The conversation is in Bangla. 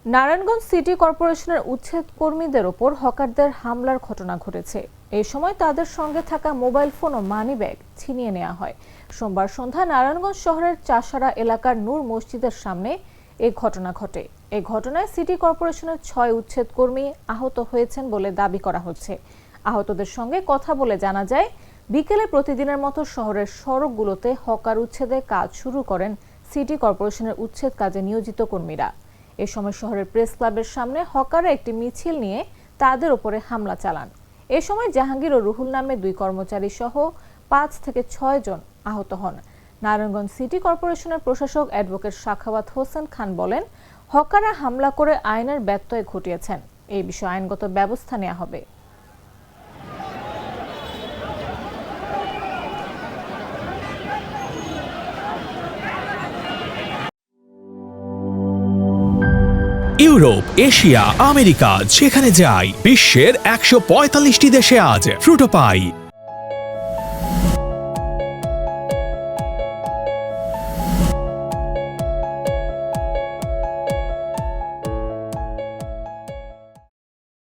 নারায়ণগঞ্জ সিটি কর্পোরেশনের উচ্ছেদ কর্মীদের ওপর হকারদের হামলার ঘটনা ঘটেছে। এই সময় তাদের সঙ্গে থাকা মোবাইল ফোন ও মানিব্যাগ ছিনিয়ে নেওয়া হয়। সোমবার সন্ধ্যায় নারায়ণগঞ্জ শহরের চাষারা এলাকার নূর মসজিদের সামনে এই ঘটনা ঘটে। এই ঘটনায় সিটি কর্পোরেশনের 6 উচ্ছেদ কর্মী আহত হয়েছেন বলে দাবি করা হচ্ছে। আহতদের সঙ্গে কথা বলে জানা যায়, বিকেলে প্রতিদিনের মতো শহরের সড়কগুলোতে হকার উচ্ছেদের কাজ শুরু করেন সিটি কর্পোরেশনের উচ্ছেদ কাজে নিয়োজিত কর্মীরা। এ সময় শহরের প্রেস ক্লাবের সামনে হকাররা একটি মিছিল নিয়ে তাদের উপরে হামলা চালান। এ সময় জাহাঙ্গীর ও রুহুল নামে 2 কর্মচারী সহ 5 থেকে 6 জন আহত হন। নারায়ণগঞ্জ সিটি কর্পোরেশনের প্রশাসক অ্যাডভোকেট সাখাওয়াত হোসেন খান বলেন, হকাররা হামলা করে আইনের ব্যত্যয় ঘটিয়েছেন। এই বিষয়ে আইনগত ব্যবস্থা নেওয়া হবে। ইউরোপ, এশিয়া, আমেরিকা যেখানে যাই, বিশ্বের 145টি দেশে আজ ফ্রুটো পাই।